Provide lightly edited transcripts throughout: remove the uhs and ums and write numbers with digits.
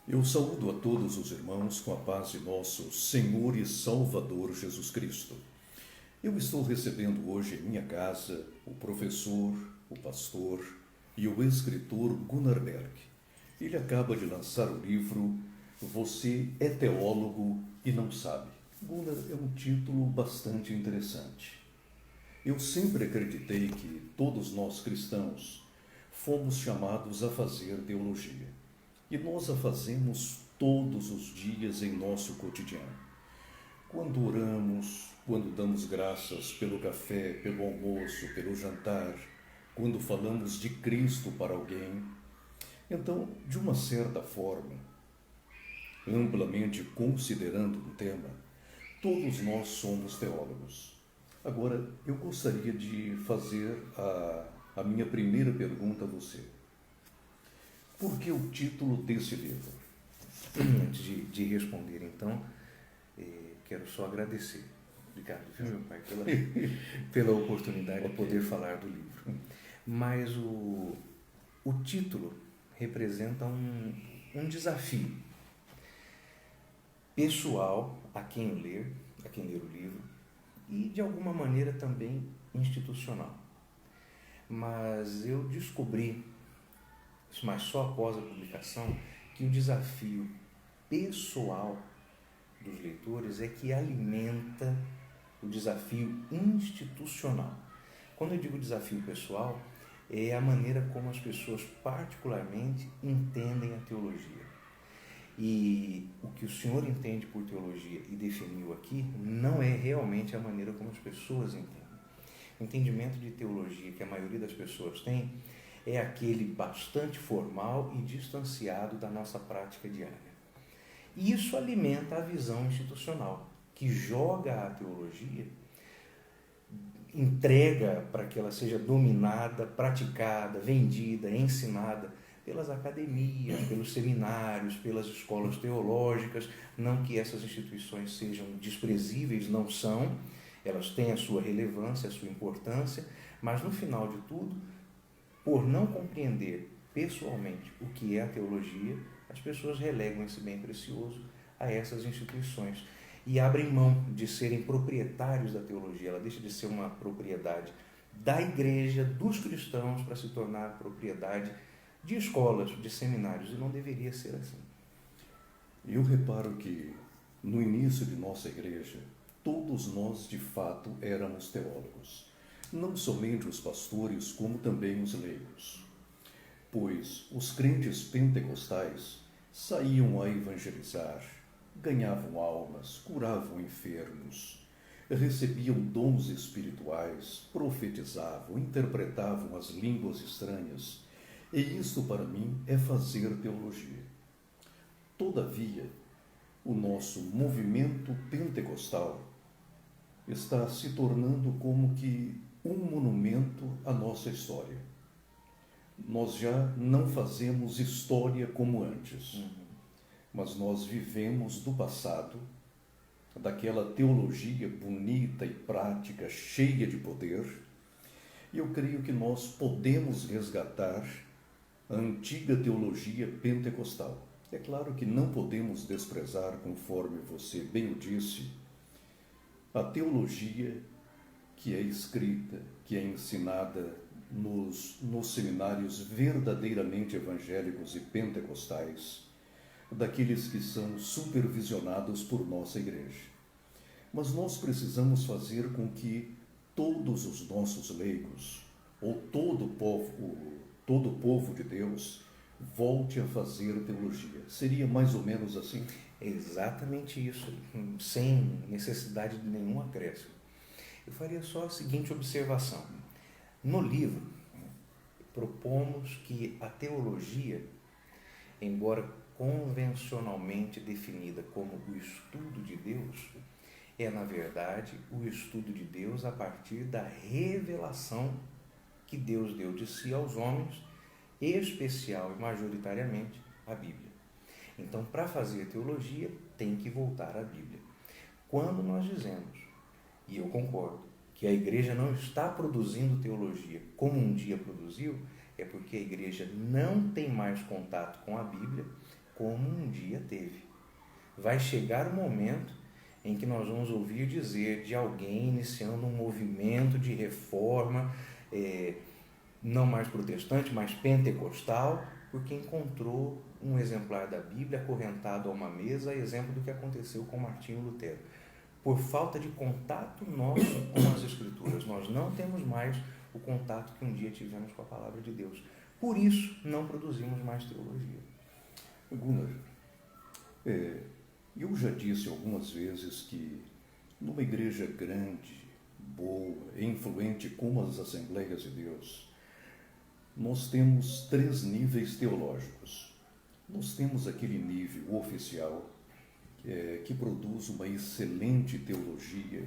Eu saúdo a todos os irmãos com a paz de nosso Senhor e Salvador Jesus Cristo. Eu estou recebendo hoje em minha casa o professor, o pastor e o escritor Gunnar Berg. Ele acaba de lançar o livro Você é Teólogo e Não Sabe. Gunnar é um título bastante interessante. Eu sempre acreditei que todos nós cristãos fomos chamados a fazer teologia. E nós a fazemos todos os dias em nosso cotidiano. Quando oramos, quando damos graças pelo café, pelo almoço, pelo jantar, quando falamos de Cristo para alguém. Então, de uma certa forma, amplamente considerando um tema, todos nós somos teólogos. Agora, eu gostaria de fazer a minha primeira pergunta a você. Por que o título desse livro? Antes de responder, então, quero só agradecer. Obrigado, viu, meu pai, pela oportunidade de poder falar do livro. Mas o título representa um desafio pessoal a quem ler o livro e, de alguma maneira, também institucional. Mas eu descobri, mas só após a publicação, que o desafio pessoal dos leitores é que alimenta o desafio institucional. Quando eu digo desafio pessoal, é a maneira como as pessoas particularmente entendem a teologia. E o que o senhor entende por teologia e definiu aqui não é realmente a maneira como as pessoas entendem. O entendimento de teologia que a maioria das pessoas tem é aquele bastante formal e distanciado da nossa prática diária. E isso alimenta a visão institucional, que joga a teologia, entrega para que ela seja dominada, praticada, vendida, ensinada pelas academias, pelos seminários, pelas escolas teológicas. Não que essas instituições sejam desprezíveis, não são, elas têm a sua relevância, a sua importância, mas no final de tudo, por não compreender pessoalmente o que é a teologia, as pessoas relegam esse bem precioso a essas instituições e abrem mão de serem proprietários da teologia. Ela deixa de ser uma propriedade da igreja, dos cristãos, para se tornar propriedade de escolas, de seminários, e não deveria ser assim. Eu reparo que no início de nossa igreja, todos nós de fato éramos teólogos. Não somente os pastores, como também os leigos. Pois os crentes pentecostais saíam a evangelizar, ganhavam almas, curavam enfermos, recebiam dons espirituais, profetizavam, interpretavam as línguas estranhas. E isto para mim é fazer teologia. Todavia, o nosso movimento pentecostal está se tornando como que um monumento à nossa história. Nós já não fazemos história como antes, mas nós vivemos do passado, daquela teologia bonita e prática, cheia de poder, e eu creio que nós podemos resgatar a antiga teologia pentecostal. É claro que não podemos desprezar, conforme você bem o disse, a teologia que é escrita, que é ensinada nos seminários verdadeiramente evangélicos e pentecostais, daqueles que são supervisionados por nossa igreja. Mas nós precisamos fazer com que todos os nossos leigos, ou todo o povo de Deus, volte a fazer teologia. Seria mais ou menos assim? Exatamente isso, sem necessidade de nenhum acréscimo. Eu faria só a seguinte observação. No livro, propomos que a teologia, embora convencionalmente definida como o estudo de Deus, é, na verdade, o estudo de Deus a partir da revelação que Deus deu de si aos homens, especial e majoritariamente a Bíblia. Então, para fazer teologia, tem que voltar à Bíblia. Quando nós dizemos, e eu concordo, que a igreja não está produzindo teologia como um dia produziu, é porque a igreja não tem mais contato com a Bíblia, como um dia teve. Vai chegar o momento em que nós vamos ouvir dizer de alguém iniciando um movimento de reforma, não mais protestante, mas pentecostal, porque encontrou um exemplar da Bíblia acorrentado a uma mesa, exemplo do que aconteceu com Martinho Lutero. Por falta de contato nosso com as Escrituras, nós não temos mais o contato que um dia tivemos com a Palavra de Deus. Por isso, não produzimos mais teologia. Gunnar, eu já disse algumas vezes que numa igreja grande, boa, influente como as Assembleias de Deus, nós temos 3 níveis teológicos. Nós temos aquele nível oficial, que produz uma excelente teologia,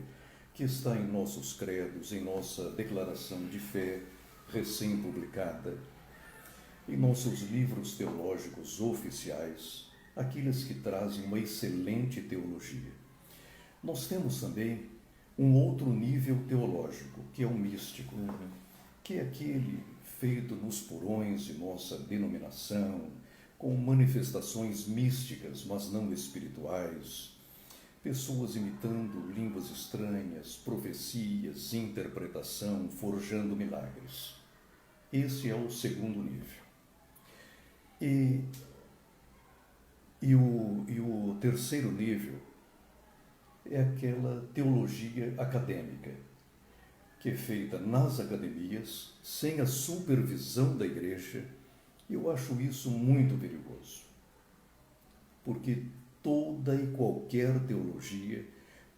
que está em nossos credos, em nossa declaração de fé recém-publicada, em nossos livros teológicos oficiais, aqueles que trazem uma excelente teologia. Nós temos também um outro nível teológico, que é o místico, que é aquele feito nos porões de nossa denominação, com manifestações místicas, mas não espirituais, pessoas imitando línguas estranhas, profecias, interpretação, forjando milagres. Esse é o segundo nível. E o terceiro nível é aquela teologia acadêmica, que é feita nas academias, sem a supervisão da igreja. Eu acho isso muito perigoso, porque toda e qualquer teologia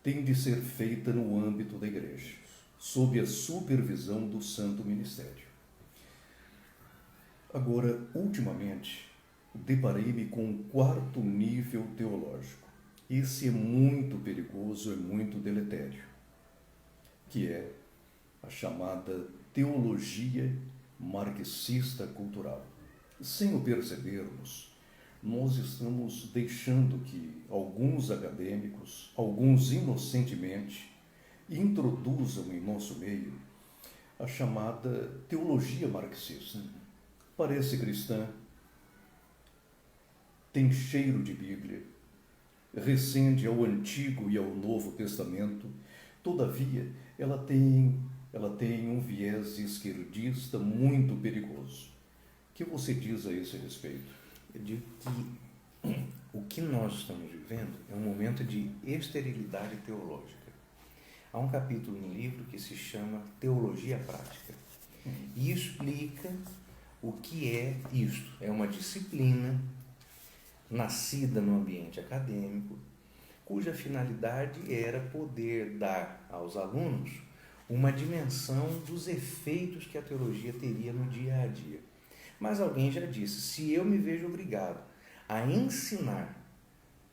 tem de ser feita no âmbito da igreja, sob a supervisão do santo ministério. Agora, ultimamente, deparei-me com um 4º nível teológico. Esse é muito perigoso, é muito deletério, que é a chamada teologia marxista cultural. Sem o percebermos, nós estamos deixando que alguns acadêmicos, alguns inocentemente, introduzam em nosso meio a chamada teologia marxista. Parece cristã, tem cheiro de Bíblia, recende ao Antigo e ao Novo Testamento, todavia ela tem um viés esquerdista muito perigoso. O que você diz a esse respeito? Eu digo que o que nós estamos vivendo é um momento de esterilidade teológica. Há um capítulo no livro que se chama Teologia Prática e explica o que é isto. É uma disciplina nascida no ambiente acadêmico, cuja finalidade era poder dar aos alunos uma dimensão dos efeitos que a teologia teria no dia a dia. Mas alguém já disse, se eu me vejo obrigado a ensinar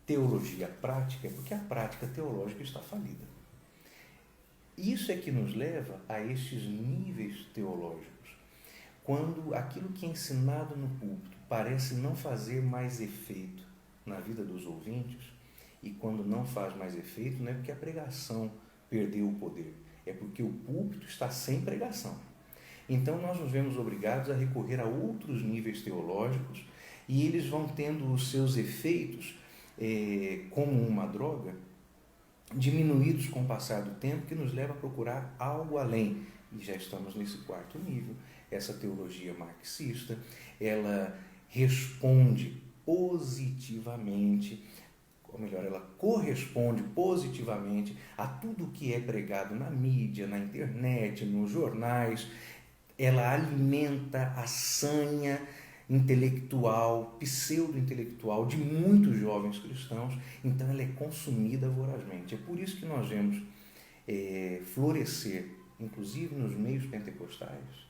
teologia prática, é porque a prática teológica está falida. Isso é que nos leva a estes níveis teológicos. Quando aquilo que é ensinado no púlpito parece não fazer mais efeito na vida dos ouvintes, e quando não faz mais efeito, não é porque a pregação perdeu o poder, é porque o púlpito está sem pregação. Então nós nos vemos obrigados a recorrer a outros níveis teológicos, e eles vão tendo os seus efeitos como uma droga, diminuídos com o passar do tempo, que nos leva a procurar algo além. E já estamos nesse 4º nível. Essa teologia marxista, ela responde positivamente, ou melhor, ela corresponde positivamente a tudo que é pregado na mídia, na internet, nos jornais. Ela alimenta a sanha intelectual, pseudo-intelectual de muitos jovens cristãos, então ela é consumida vorazmente. É por isso que nós vemos florescer, inclusive nos meios pentecostais,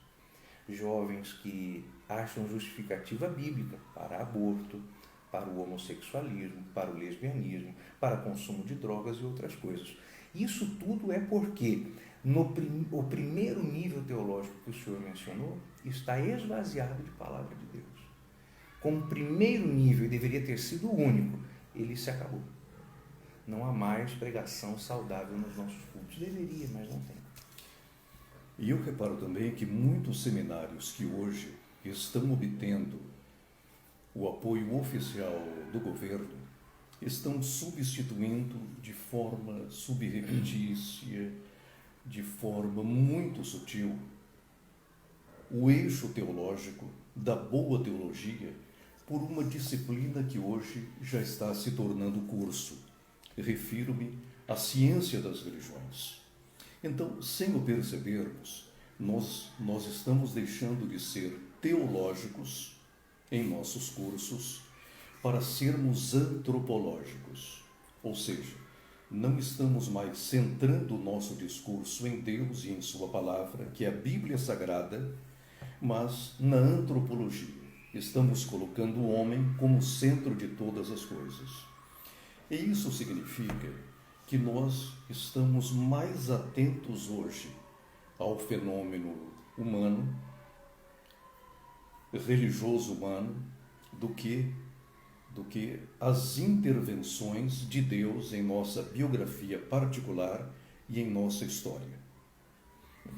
jovens que acham justificativa bíblica para aborto, para o homossexualismo, para o lesbianismo, para consumo de drogas e outras coisas. Isso tudo é porque o primeiro nível teológico que o senhor mencionou está esvaziado de palavra de Deus. Como primeiro nível, e deveria ter sido o único, ele se acabou. Não há mais pregação saudável nos nossos cultos. Deveria, mas não tem. E eu reparo também que muitos seminários que hoje estão obtendo o apoio oficial do governo estão substituindo de forma subreptícia, de forma muito sutil, o eixo teológico da boa teologia por uma disciplina que hoje já está se tornando curso. Refiro-me à ciência das religiões. Então, sem o percebermos, nós estamos deixando de ser teológicos em nossos cursos para sermos antropológicos. Ou seja, não estamos mais centrando o nosso discurso em Deus e em Sua palavra, que é a Bíblia Sagrada, mas na antropologia. Estamos colocando o homem como centro de todas as coisas. E isso significa que nós estamos mais atentos hoje ao fenômeno humano, religioso humano, do que as intervenções de Deus em nossa biografia particular e em nossa história.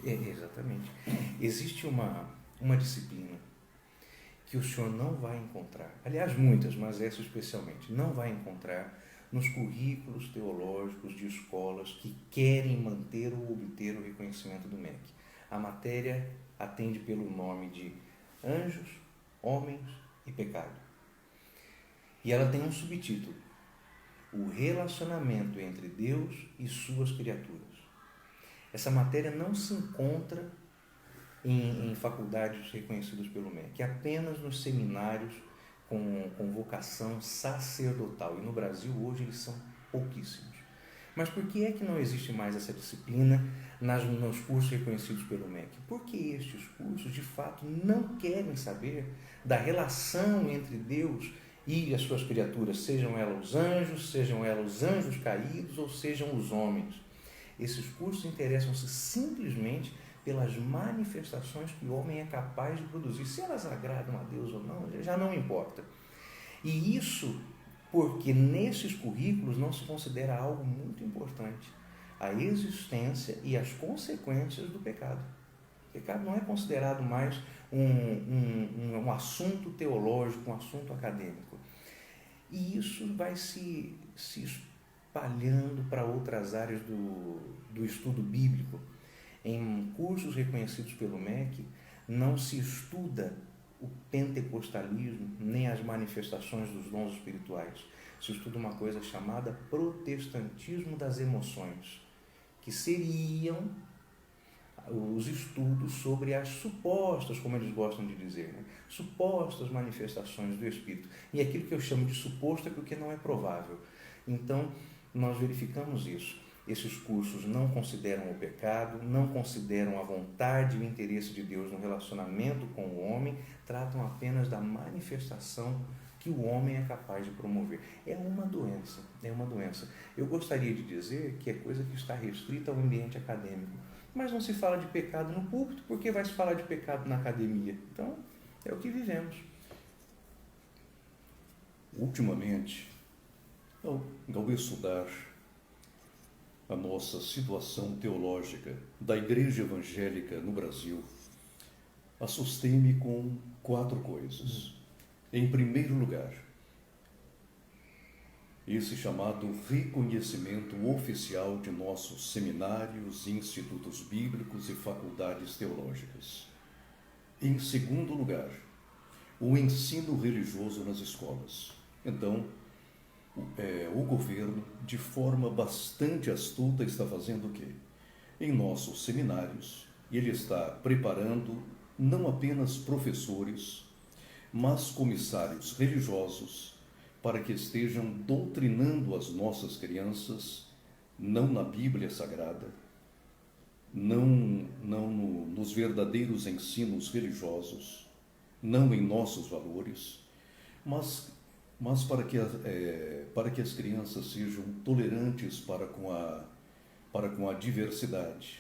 Exatamente. Existe uma disciplina que o senhor não vai encontrar, aliás muitas, mas essa especialmente, não vai encontrar nos currículos teológicos de escolas que querem manter ou obter o reconhecimento do MEC. A matéria atende pelo nome de Anjos, Homens e Pecado. E ela tem um subtítulo: o relacionamento entre Deus e suas criaturas. Essa matéria não se encontra em faculdades reconhecidas pelo MEC, apenas nos seminários com vocação sacerdotal. E no Brasil hoje eles são pouquíssimos. Mas por que é que não existe mais essa disciplina nos cursos reconhecidos pelo MEC? Porque estes cursos, de fato, não querem saber da relação entre Deus e as suas criaturas, sejam elas os anjos caídos ou sejam os homens. Esses cursos interessam-se simplesmente pelas manifestações que o homem é capaz de produzir. Se elas agradam a Deus ou não, já não importa. E isso porque nesses currículos não se considera algo muito importante: a existência e as consequências do pecado. O pecado não é considerado mais um assunto teológico, um assunto acadêmico. E isso vai se espalhando para outras áreas do estudo bíblico. Em cursos reconhecidos pelo MEC, não se estuda o pentecostalismo, nem as manifestações dos dons espirituais. Se estuda uma coisa chamada protestantismo das emoções, que seriam os estudos sobre as supostas, como eles gostam de dizer, supostas manifestações do Espírito. E aquilo que eu chamo de suposto é porque não é provável. Então, nós verificamos isso. Esses cursos não consideram o pecado, não consideram a vontade e o interesse de Deus no relacionamento com o homem, tratam apenas da manifestação que o homem é capaz de promover. É uma doença. Eu gostaria de dizer que é coisa que está restrita ao ambiente acadêmico, mas não se fala de pecado no púlpito, porque vai se falar de pecado na academia. Então, é o que vivemos. Ultimamente, ao estudar a nossa situação teológica da Igreja Evangélica no Brasil, assustei-me com 4 coisas. Em primeiro lugar, esse chamado reconhecimento oficial de nossos seminários, institutos bíblicos e faculdades teológicas. Em segundo lugar, o ensino religioso nas escolas. Então, o governo, de forma bastante astuta, está fazendo o quê? Em nossos seminários, ele está preparando não apenas professores, mas comissários religiosos para que estejam doutrinando as nossas crianças, não na Bíblia Sagrada, não nos verdadeiros ensinos religiosos, não em nossos valores, mas para que as crianças sejam tolerantes para com a diversidade,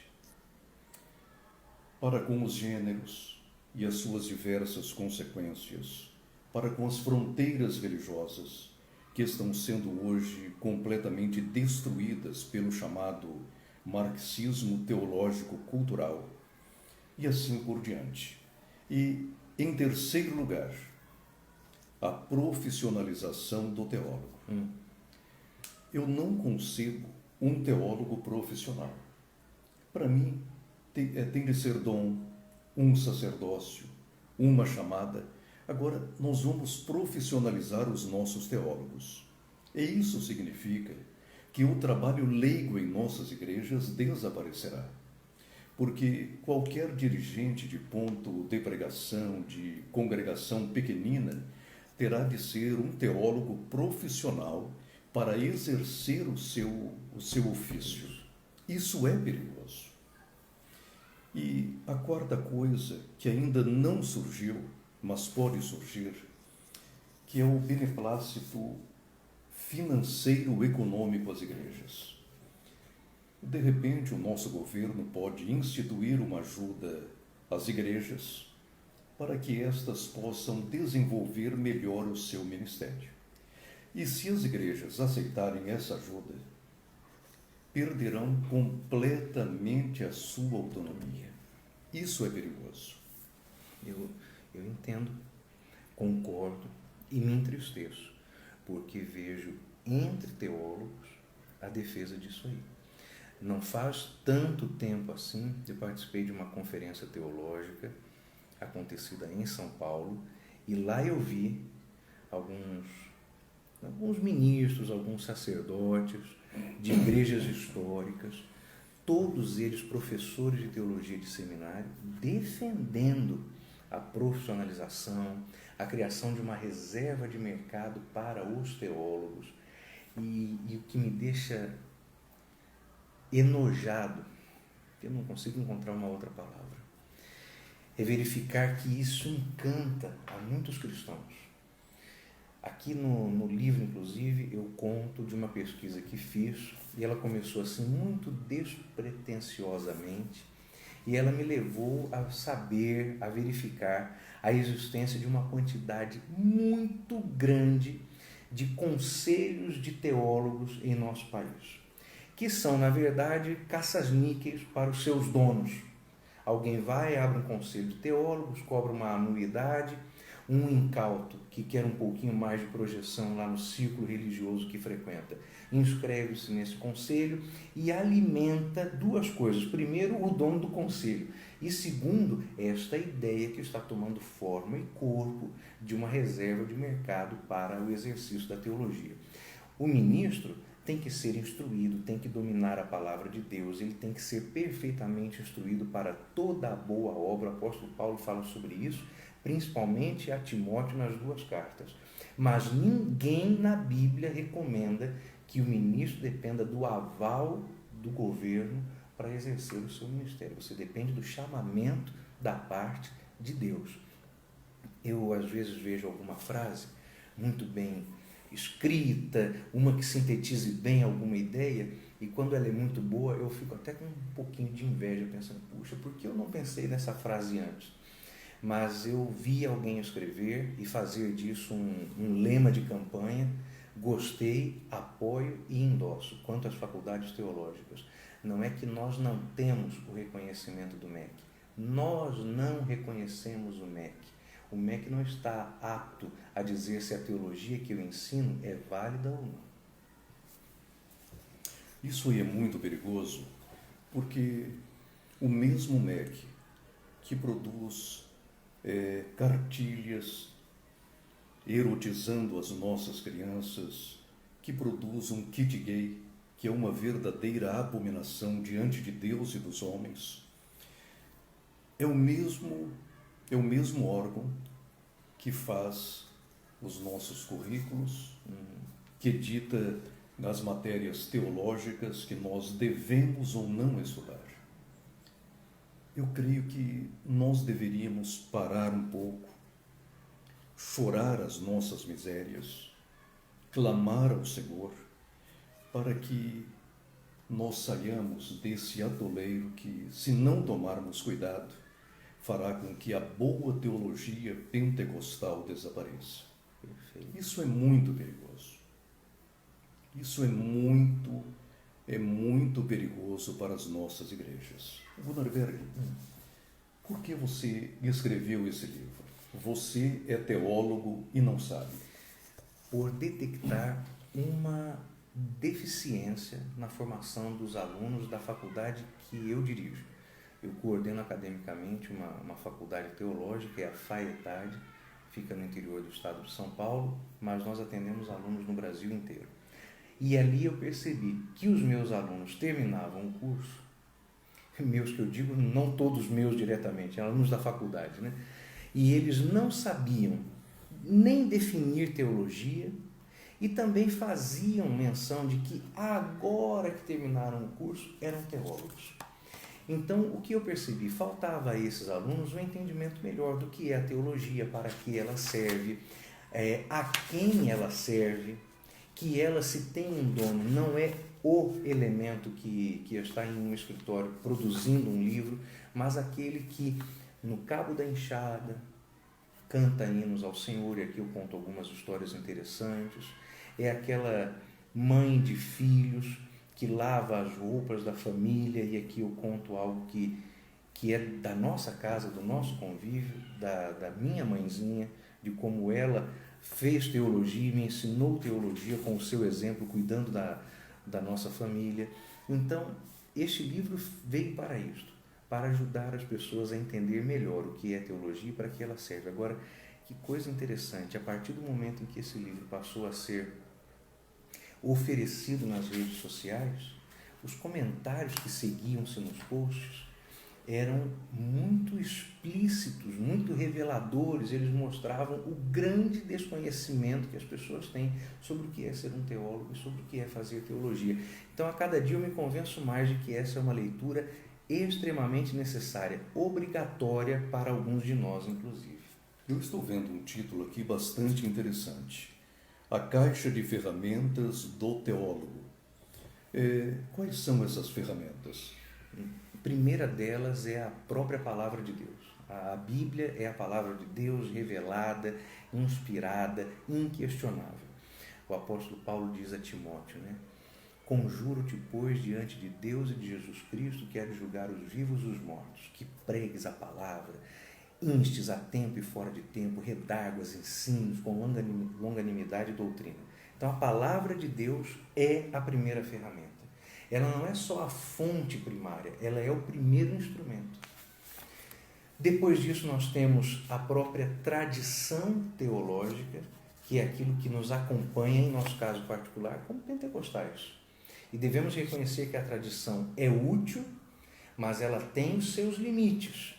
para com os gêneros e as suas diversas consequências, para com as fronteiras religiosas que estão sendo hoje completamente destruídas pelo chamado marxismo teológico-cultural, e assim por diante. E, em terceiro lugar, a profissionalização do teólogo. Eu não concebo um teólogo profissional. Para mim, tem de ser dom, um sacerdócio, uma chamada. Agora, nós vamos profissionalizar os nossos teólogos. E isso significa que o trabalho leigo em nossas igrejas desaparecerá. Porque qualquer dirigente de ponto de pregação, de congregação pequenina, terá de ser um teólogo profissional para exercer o seu ofício. Isso é perigoso. E a quarta coisa que ainda não surgiu, mas pode surgir, que é o beneplácito financeiro econômico às igrejas. De repente, o nosso governo pode instituir uma ajuda às igrejas para que estas possam desenvolver melhor o seu ministério. E se as igrejas aceitarem essa ajuda, perderão completamente a sua autonomia. Isso é perigoso. Eu entendo, concordo e me entristeço, porque vejo entre teólogos a defesa disso aí. Não faz tanto tempo assim, eu participei de uma conferência teológica acontecida em São Paulo, e lá eu vi alguns ministros, alguns sacerdotes de igrejas históricas, todos eles professores de teologia de seminário, defendendo a profissionalização, a criação de uma reserva de mercado para os teólogos. E o que me deixa enojado, eu não consigo encontrar uma outra palavra, é verificar que isso encanta a muitos cristãos. Aqui no livro, inclusive, eu conto de uma pesquisa que fiz, e ela começou assim muito despretensiosamente, e ela me levou a saber, a verificar a existência de uma quantidade muito grande de conselhos de teólogos em nosso país, que são, na verdade, caça-níqueis para os seus donos. Alguém vai, abre um conselho de teólogos, cobra uma anuidade, um incauto que quer um pouquinho mais de projeção lá no círculo religioso que frequenta, inscreve-se nesse conselho e alimenta duas coisas. Primeiro, o dono do conselho, e segundo, esta ideia que está tomando forma e corpo de uma reserva de mercado para o exercício da teologia. O ministro tem que ser instruído, tem que dominar a palavra de Deus, ele tem que ser perfeitamente instruído para toda a boa obra. O apóstolo Paulo fala sobre isso, principalmente a Timóteo nas duas cartas. Mas ninguém na Bíblia recomenda que o ministro dependa do aval do governo para exercer o seu ministério. Você depende do chamamento da parte de Deus. Eu, às vezes, vejo alguma frase muito bem escrita, uma que sintetize bem alguma ideia, e quando ela é muito boa, eu fico até com um pouquinho de inveja, pensando, puxa, por que eu não pensei nessa frase antes? Mas eu vi alguém escrever e fazer disso um lema de campanha, gostei, apoio e endosso. Quanto às faculdades teológicas, não é que nós não temos o reconhecimento do MEC, nós não reconhecemos o MEC. O MEC não está apto a dizer se a teologia que eu ensino é válida ou não. Isso aí é muito perigoso, porque o mesmo MEC que produz cartilhas erotizando as nossas crianças, que produz um kit gay, que é uma verdadeira abominação diante de Deus e dos homens, é o mesmo órgão que faz os nossos currículos, que edita as matérias teológicas que nós devemos ou não estudar. Eu creio que nós deveríamos parar um pouco, chorar as nossas misérias, clamar ao Senhor, para que nós saiamos desse atoleiro que, se não tomarmos cuidado, fará com que a boa teologia pentecostal desapareça. Perfeito. Isso é muito perigoso. Isso é muito perigoso para as nossas igrejas. Gunnar Berg, por que você escreveu esse livro? Você é teólogo e não sabe. Por detectar uma deficiência na formação dos alunos da faculdade que eu dirijo. Eu coordeno academicamente uma faculdade teológica, é a FAETAD, fica no interior do estado de São Paulo, mas nós atendemos alunos no Brasil inteiro. E ali eu percebi que os meus alunos terminavam o curso, meus que eu digo, não todos meus diretamente, alunos da faculdade, né? E eles não sabiam nem definir teologia e também faziam menção de que agora que terminaram o curso eram teólogos. Então, o que eu percebi? Faltava a esses alunos um entendimento melhor do que é a teologia, para que ela serve, a quem ela serve, que ela, se tem um dono, não é o elemento que está em um escritório produzindo um livro, mas aquele que, no cabo da enxada, canta hinos ao Senhor, e aqui eu conto algumas histórias interessantes, é aquela mãe de filhos que lava as roupas da família, e aqui eu conto algo que é da nossa casa, do nosso convívio, da minha mãezinha, de como ela fez teologia e me ensinou teologia com o seu exemplo, cuidando da nossa família. Então, este livro veio para isto, para ajudar as pessoas a entender melhor o que é teologia e para que ela serve. Agora, que coisa interessante, a partir do momento em que esse livro passou a ser oferecido nas redes sociais, os comentários que seguiam-se nos posts eram muito explícitos, muito reveladores. Eles mostravam o grande desconhecimento que as pessoas têm sobre o que é ser um teólogo e sobre o que é fazer teologia. Então, a cada dia eu me convenço mais de que essa é uma leitura extremamente necessária, obrigatória para alguns de nós, inclusive. Eu estou vendo um título aqui bastante interessante. A Caixa de Ferramentas do Teólogo. Quais são essas ferramentas? A primeira delas é a própria Palavra de Deus. A Bíblia é a Palavra de Deus revelada, inspirada, inquestionável. O apóstolo Paulo diz a Timóteo, né? Conjuro-te, pois, diante de Deus e de Jesus Cristo, que há de julgar os vivos e os mortos, que pregues a palavra, instes a tempo e fora de tempo, redarguas, ensinos, com longanimidade e doutrina. Então, a palavra de Deus é a primeira ferramenta. Ela não é só a fonte primária, ela é o primeiro instrumento. Depois disso, nós temos a própria tradição teológica, que é aquilo que nos acompanha, em nosso caso particular, como pentecostais. E devemos reconhecer que a tradição é útil, mas ela tem os seus limites.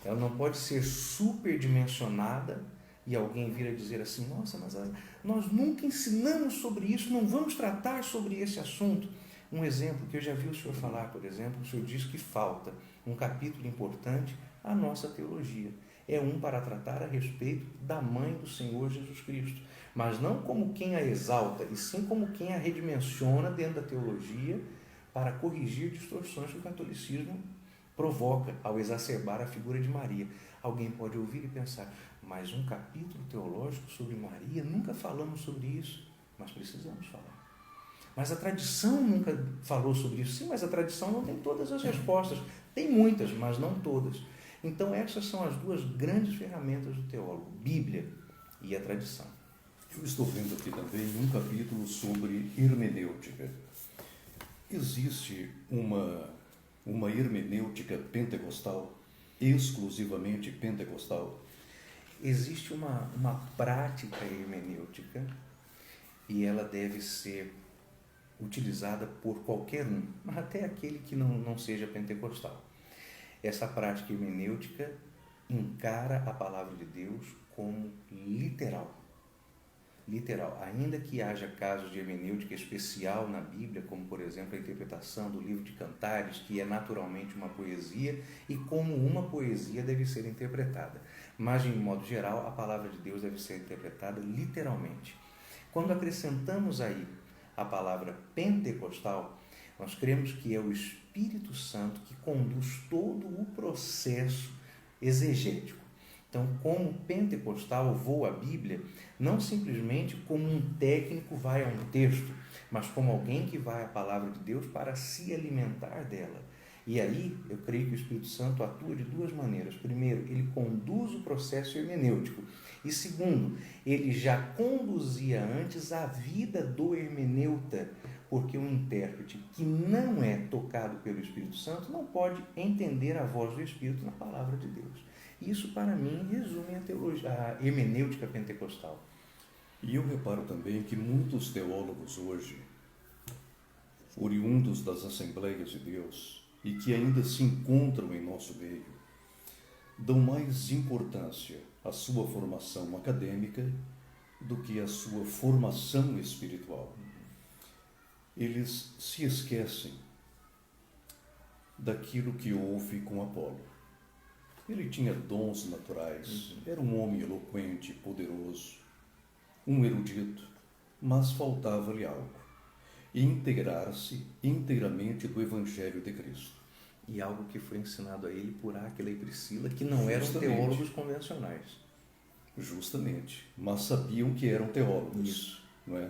Ela não pode ser superdimensionada e alguém vir a dizer assim: nossa, mas nós nunca ensinamos sobre isso, não vamos tratar sobre esse assunto. Um exemplo que eu já vi o senhor falar, por exemplo, o senhor diz que falta um capítulo importante à nossa teologia. É para tratar a respeito da mãe do Senhor Jesus Cristo, mas não como quem a exalta, e sim como quem a redimensiona dentro da teologia para corrigir distorções que o catolicismo provoca ao exacerbar a figura de Maria. Alguém pode ouvir e pensar: mas um capítulo teológico sobre Maria? Nunca falamos sobre isso, mas precisamos falar. Mas a tradição nunca falou sobre isso. Sim, mas a tradição não tem todas as respostas. Tem muitas, mas não todas. Então, essas são as duas grandes ferramentas do teólogo: Bíblia e a tradição. Eu estou vendo aqui também um capítulo sobre hermenêutica. Existe uma hermenêutica pentecostal, exclusivamente pentecostal? Existe uma prática hermenêutica e ela deve ser utilizada por qualquer um, mas até aquele que não seja pentecostal. Essa prática hermenêutica encara a palavra de Deus como literal. Literal, ainda que haja casos de hermenêutica especial na Bíblia, como por exemplo a interpretação do livro de Cantares, que é naturalmente uma poesia, e como uma poesia deve ser interpretada. Mas, de modo geral, a palavra de Deus deve ser interpretada literalmente. Quando acrescentamos aí a palavra pentecostal, nós cremos que é o Espírito Santo que conduz todo o processo exegético. Então, como pentecostal, vou à Bíblia não simplesmente como um técnico vai a um texto, mas como alguém que vai à palavra de Deus para se alimentar dela. E aí, eu creio que o Espírito Santo atua de duas maneiras. Primeiro, ele conduz o processo hermenêutico. E segundo, ele já conduzia antes a vida do hermeneuta, porque um intérprete que não é tocado pelo Espírito Santo não pode entender a voz do Espírito na palavra de Deus. Isso, para mim, resume a hermenêutica pentecostal. E eu reparo também que muitos teólogos hoje, oriundos das Assembleias de Deus, e que ainda se encontram em nosso meio, dão mais importância à sua formação acadêmica do que à sua formação espiritual. Eles se esquecem daquilo que houve com Apolo. Ele tinha dons naturais, era um homem eloquente, poderoso, um erudito, mas faltava-lhe algo: integrar-se inteiramente do Evangelho de Cristo. E algo que foi ensinado a ele por Áquila e Priscila, que não eram teólogos convencionais. Justamente, mas sabiam que eram teólogos. Isso. Não é?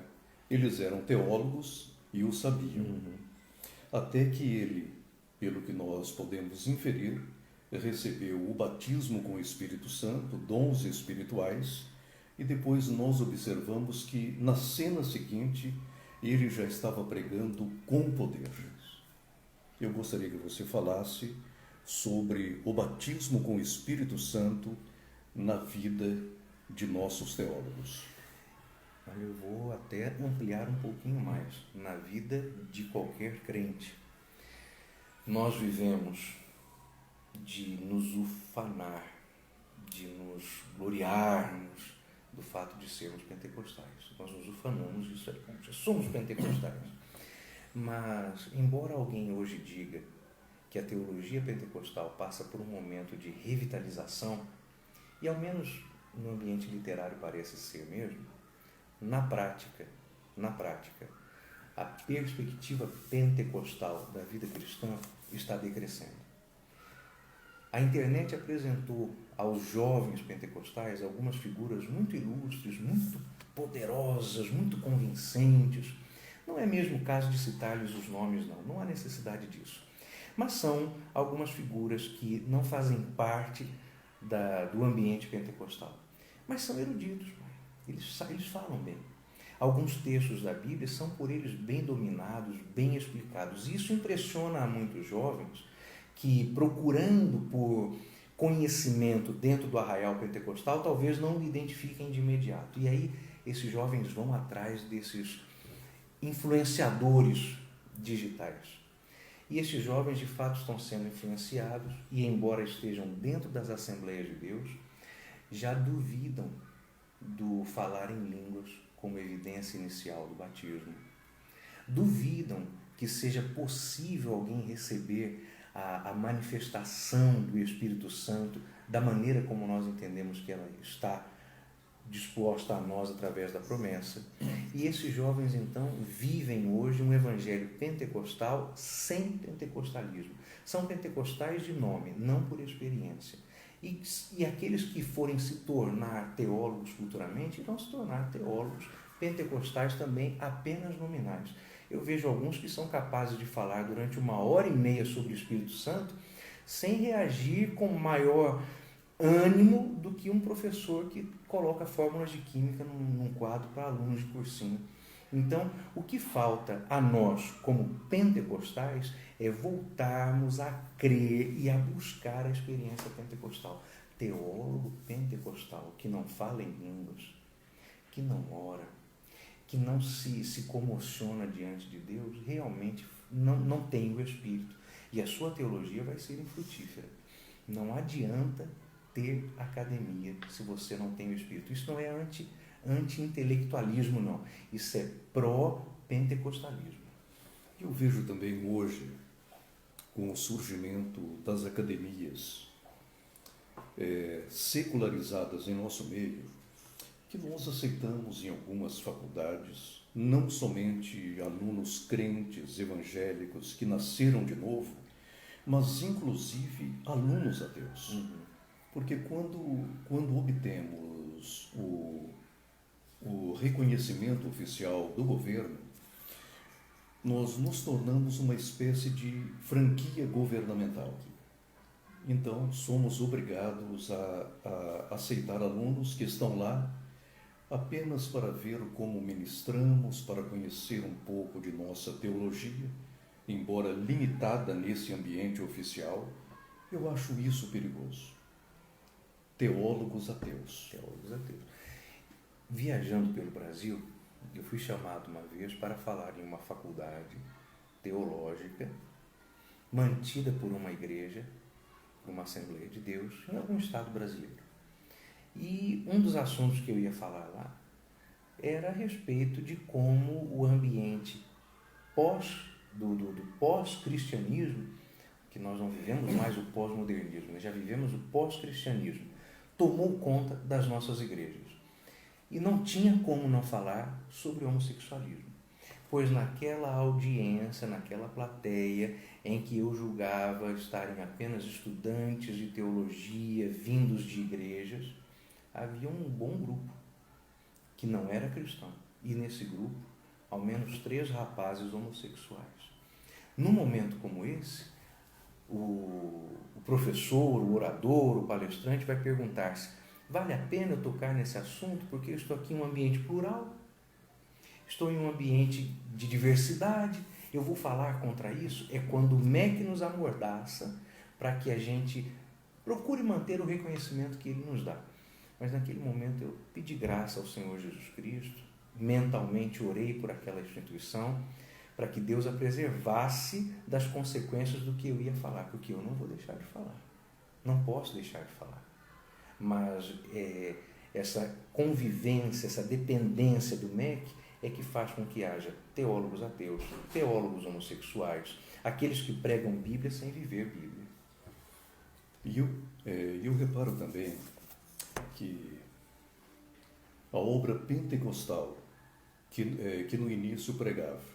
Eles eram teólogos e o sabiam. Até que ele, pelo que nós podemos inferir, recebeu o batismo com o Espírito Santo, dons espirituais, e depois nós observamos que na cena seguinte ele já estava pregando com poder. Eu gostaria que você falasse sobre o batismo com o Espírito Santo na vida de nossos teólogos. Eu vou até ampliar um pouquinho mais. Na vida de qualquer crente. Nós vivemos de nos ufanar, de nos gloriarmos do fato de sermos pentecostais. Nós nos ufanamos disso aí, somos pentecostais. Mas, embora alguém hoje diga que a teologia pentecostal passa por um momento de revitalização, e ao menos no ambiente literário parece ser mesmo, na prática, a perspectiva pentecostal da vida cristã está decrescendo. A internet apresentou aos jovens pentecostais algumas figuras muito ilustres, muito poderosas, muito convincentes. Não é mesmo o caso de citar-lhes os nomes, não há necessidade disso. Mas são algumas figuras que não fazem parte do ambiente pentecostal. Mas são eruditos, eles falam bem. Alguns textos da Bíblia são por eles bem dominados, bem explicados. Isso impressiona a muitos jovens que, procurando por conhecimento dentro do arraial pentecostal, talvez não o identifiquem de imediato. E aí esses jovens vão atrás desses influenciadores digitais. E esses jovens, de fato, estão sendo influenciados e, embora estejam dentro das Assembleias de Deus, já duvidam do falar em línguas como evidência inicial do batismo. Duvidam que seja possível alguém receber a manifestação do Espírito Santo da maneira como nós entendemos que ela está disposta a nós através da promessa. E esses jovens, então, vivem hoje um evangelho pentecostal sem pentecostalismo. São pentecostais de nome, não por experiência. E aqueles que forem se tornar teólogos futuramente irão se tornar teólogos pentecostais também apenas nominais. Eu vejo alguns que são capazes de falar durante 1h30 sobre o Espírito Santo sem reagir com maior ânimo do que um professor que coloca fórmulas de química num quadro para alunos de cursinho. Então, o que falta a nós, como pentecostais, é voltarmos a crer e a buscar a experiência pentecostal. Teólogo pentecostal que não fala em línguas, que não ora, que não se comociona diante de Deus, realmente não tem o Espírito. E a sua teologia vai ser infrutífera. Não adianta ter academia se você não tem o Espírito. Isso não é anti-intelectualismo, não. Isso é pró-pentecostalismo. Eu vejo também hoje, com o surgimento das academias secularizadas em nosso meio, que nós aceitamos em algumas faculdades não somente alunos crentes evangélicos que nasceram de novo, mas inclusive alunos ateus. Porque quando obtemos o reconhecimento oficial do governo, nós nos tornamos uma espécie de franquia governamental. Então, somos obrigados a aceitar alunos que estão lá apenas para ver como ministramos, para conhecer um pouco de nossa teologia, embora limitada nesse ambiente oficial. Eu acho isso perigoso. Teólogos ateus. Teólogos ateus. Viajando pelo Brasil, eu fui chamado uma vez para falar em uma faculdade teológica mantida por uma igreja, uma Assembleia de Deus, em algum estado brasileiro. E um dos assuntos que eu ia falar lá era a respeito de como o ambiente do pós-cristianismo, que nós não vivemos mais o pós-modernismo, já vivemos o pós-cristianismo, tomou conta das nossas igrejas. E não tinha como não falar sobre homossexualismo, pois naquela audiência, naquela plateia em que eu julgava estarem apenas estudantes de teologia vindos de igrejas, havia um bom grupo que não era cristão. E nesse grupo, ao menos 3 rapazes homossexuais. Num momento como esse, o professor, o orador, o palestrante vai perguntar-se: vale a pena eu tocar nesse assunto porque eu estou aqui em um ambiente plural? Estou em um ambiente de diversidade? Eu vou falar contra isso? É quando o MEC nos amordaça para que a gente procure manter o reconhecimento que ele nos dá. Mas naquele momento eu pedi graça ao Senhor Jesus Cristo, mentalmente orei por aquela instituição, para que Deus a preservasse das consequências do que eu ia falar, porque eu não vou deixar de falar. Não posso deixar de falar. Mas essa convivência, essa dependência do MEC é que faz com que haja teólogos ateus, teólogos homossexuais, aqueles que pregam Bíblia sem viver Bíblia. E eu reparo também que a obra pentecostal, que no início pregava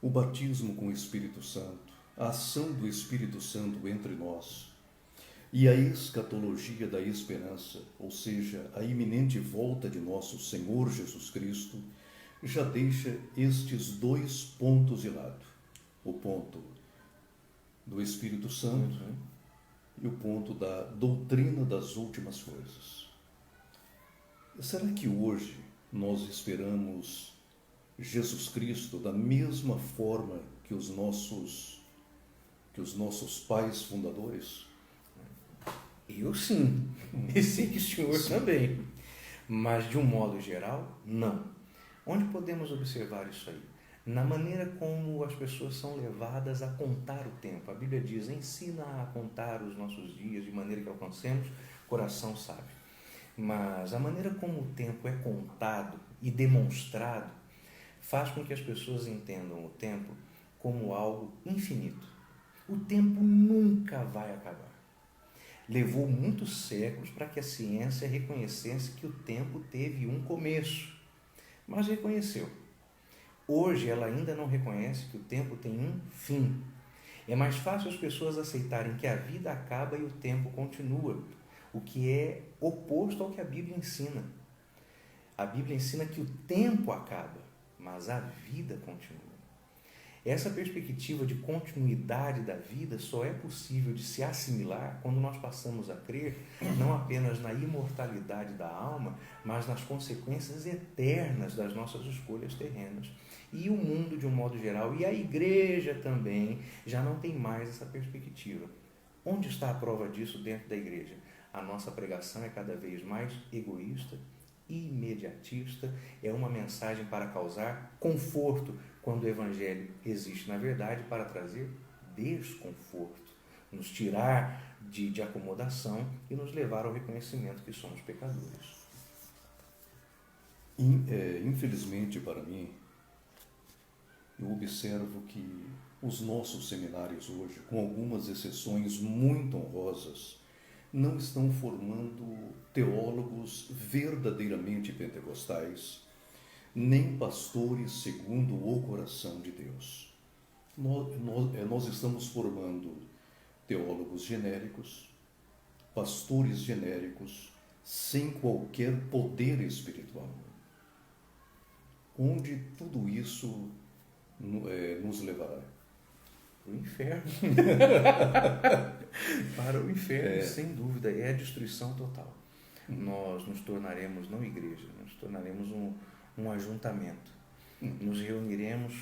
o batismo com o Espírito Santo, a ação do Espírito Santo entre nós e a escatologia da esperança, ou seja, a iminente volta de nosso Senhor Jesus Cristo, já deixa estes 2 pontos de lado. O ponto do Espírito Santo e o ponto da doutrina das últimas coisas. Será que hoje nós esperamos Jesus Cristo da mesma forma que os nossos pais fundadores? Eu sim, e sei que o senhor também, mas de um modo geral, não. Onde podemos observar isso aí? Na maneira como as pessoas são levadas a contar o tempo. A Bíblia diz: ensina a contar os nossos dias de maneira que alcancemos coração sábio. Mas a maneira como o tempo é contado e demonstrado faz com que as pessoas entendam o tempo como algo infinito. O tempo nunca vai acabar. Levou muitos séculos para que a ciência reconhecesse que o tempo teve um começo, mas reconheceu. Hoje ela ainda não reconhece que o tempo tem um fim. É mais fácil as pessoas aceitarem que a vida acaba e o tempo continua, o que é oposto ao que a Bíblia ensina. A Bíblia ensina que o tempo acaba, mas a vida continua. Essa perspectiva de continuidade da vida só é possível de se assimilar quando nós passamos a crer não apenas na imortalidade da alma, mas nas consequências eternas das nossas escolhas terrenas. E o mundo, de um modo geral, e a igreja também, já não tem mais essa perspectiva. Onde está a prova disso dentro da igreja? A nossa pregação é cada vez mais egoísta, imediatista, é uma mensagem para causar conforto, quando o Evangelho existe, na verdade, para trazer desconforto, nos tirar de acomodação e nos levar ao reconhecimento que somos pecadores. Infelizmente para mim, eu observo que os nossos seminários hoje, com algumas exceções muito honrosas, não estão formando teólogos verdadeiramente pentecostais, nem pastores segundo o coração de Deus. Nós estamos formando teólogos genéricos, pastores genéricos, sem qualquer poder espiritual. Onde tudo isso nos levará? O inferno. Para o inferno, sem dúvida. É a destruição total. Nós nos tornaremos, não igreja, nos tornaremos um ajuntamento. Nos reuniremos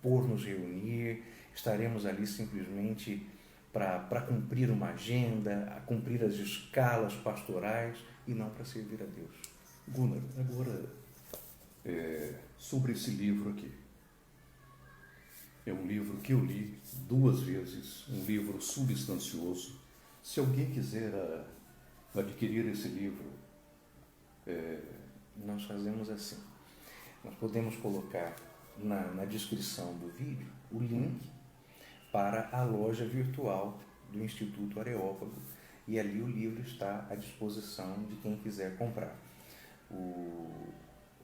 por nos reunir, estaremos ali simplesmente para cumprir uma agenda, a cumprir as escalas pastorais e não para servir a Deus. Gunnar, agora, sobre esse livro aqui. É um livro que eu li 2 vezes, um livro substancioso. Se alguém quiser adquirir esse livro... Nós fazemos assim. Nós podemos colocar na descrição do vídeo o link para a loja virtual do Instituto Areópago e ali o livro está à disposição de quem quiser comprar.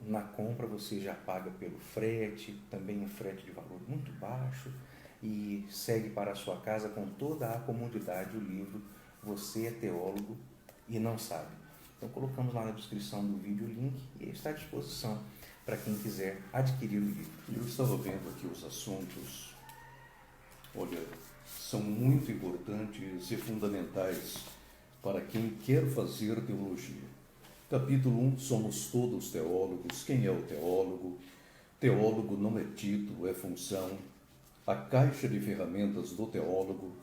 Na compra você já paga pelo frete, também um frete de valor muito baixo, e segue para a sua casa com toda a comodidade o livro Você é Teólogo e Não Sabe. Então colocamos lá na descrição do vídeo o link e está à disposição para quem quiser adquirir o livro. Eu estava vendo aqui os assuntos, olha, são muito importantes e fundamentais para quem quer fazer teologia. Capítulo 1, somos todos teólogos. Quem é o teólogo? Teólogo não é título, é função. A caixa de ferramentas do teólogo.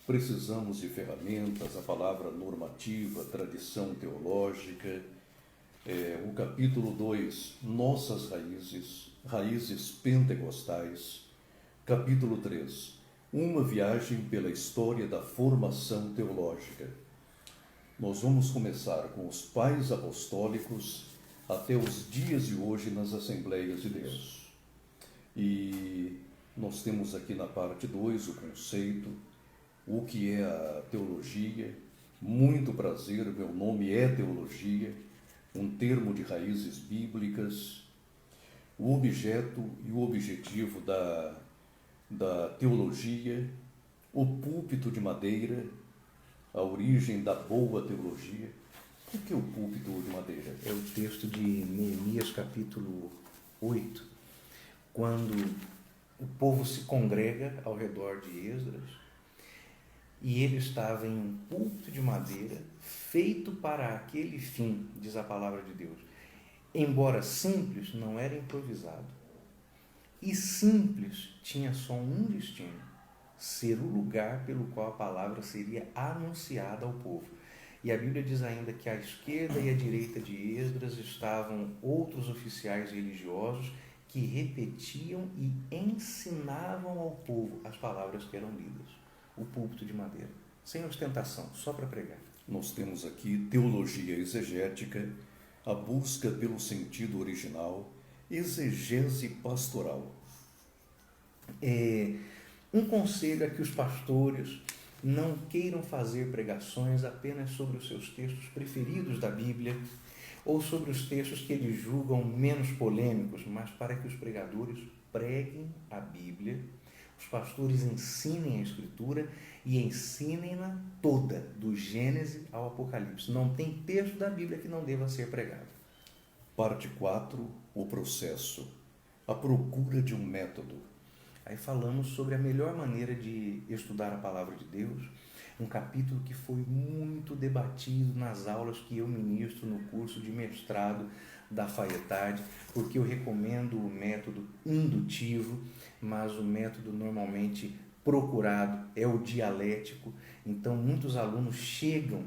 Precisamos de ferramentas, a palavra normativa, tradição teológica. O capítulo 2, nossas raízes, raízes pentecostais. Capítulo 3, uma viagem pela história da formação teológica. Nós vamos começar com os pais apostólicos até os dias de hoje nas Assembleias de Deus. E nós temos aqui na parte 2 o conceito, o que é a teologia. Muito prazer, meu nome é teologia, um termo de raízes bíblicas. O objeto e o objetivo da teologia, o púlpito de madeira, a origem da boa teologia. O que é o púlpito de madeira? É o texto de Neemias, capítulo 8, quando o povo se congrega ao redor de Esdras e ele estava em um púlpito de madeira feito para aquele fim, diz a palavra de Deus. Embora simples, não era improvisado. E simples tinha só um destino: ser o lugar pelo qual a palavra seria anunciada ao povo. E a Bíblia diz ainda que à esquerda e à direita de Esdras estavam outros oficiais religiosos que repetiam e ensinavam ao povo as palavras que eram lidas. O púlpito de madeira, sem ostentação, só para pregar. Nós temos aqui teologia exegética, a busca pelo sentido original, exegese pastoral. Um conselho é que os pastores não queiram fazer pregações apenas sobre os seus textos preferidos da Bíblia ou sobre os textos que eles julgam menos polêmicos, mas para que os pregadores preguem a Bíblia, os pastores ensinem a Escritura e ensinem-na toda, do Gênesis ao Apocalipse. Não tem texto da Bíblia que não deva ser pregado. Parte 4, o processo, a procura de um método. Aí falamos sobre a melhor maneira de estudar a Palavra de Deus, um capítulo que foi muito debatido nas aulas que eu ministro no curso de mestrado da Faetade, porque eu recomendo o método indutivo, mas o método normalmente procurado é o dialético. Então, muitos alunos chegam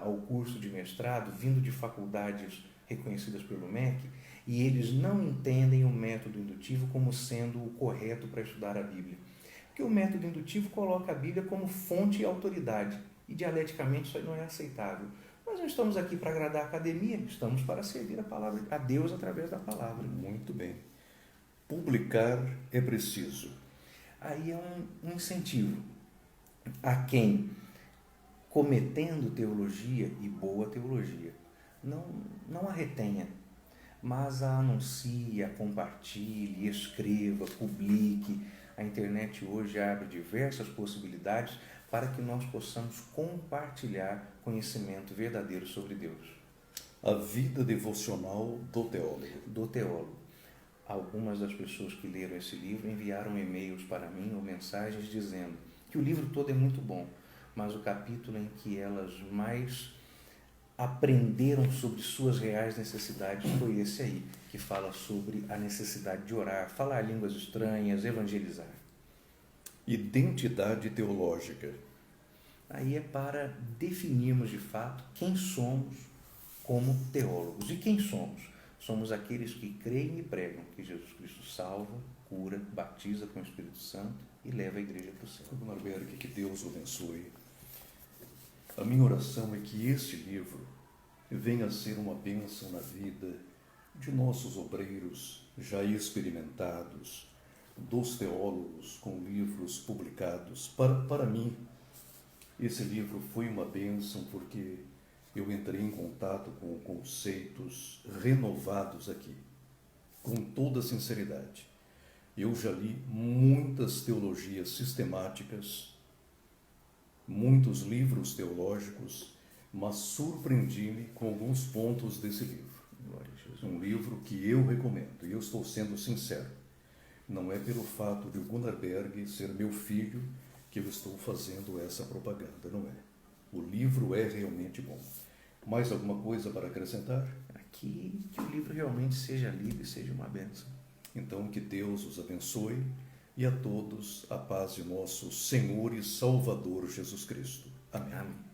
ao curso de mestrado vindo de faculdades reconhecidas pelo MEC, e eles não entendem o método indutivo como sendo o correto para estudar a Bíblia. Porque o método indutivo coloca a Bíblia como fonte e autoridade, e dialeticamente isso aí não é aceitável. Nós não estamos aqui para agradar a academia, estamos para servir a palavra, a Deus através da palavra. Muito bem. Publicar é preciso. Aí é um incentivo a quem, cometendo teologia e boa teologia, não a retenha, mas a anuncie, a compartilhe, escreva, publique. A internet hoje abre diversas possibilidades para que nós possamos compartilhar conhecimento verdadeiro sobre Deus. A vida devocional do teólogo. Do teólogo. algumas das pessoas que leram esse livro enviaram e-mails para mim ou mensagens dizendo que o livro todo é muito bom, mas o capítulo em que elas mais aprenderam sobre suas reais necessidades foi esse aí, que fala sobre a necessidade de orar, falar línguas estranhas, evangelizar. Identidade teológica. Aí é para definirmos de fato quem somos como teólogos. E quem somos? Somos aqueles que creem e pregam que Jesus Cristo salva, cura, batiza com o Espírito Santo e leva a igreja para o céu. Gunnar Berg, que Deus o abençoe. A minha oração é que este livro venha a ser uma bênção na vida de nossos obreiros já experimentados, dos teólogos com livros publicados. Para mim, esse livro foi uma bênção porque eu entrei em contato com conceitos renovados aqui, com toda sinceridade. Eu já li muitas teologias sistemáticas, muitos livros teológicos, mas surpreendi-me com alguns pontos desse livro. Um livro que eu recomendo, e eu estou sendo sincero. Não é pelo fato de o Gunnar Berg ser meu filho que eu estou fazendo essa propaganda, não é. O livro é realmente bom. Mais alguma coisa para acrescentar? Aqui, que o livro realmente seja lido e seja uma bênção. Então, que Deus os abençoe e a todos a paz de nosso Senhor e Salvador Jesus Cristo. Amém. Amém.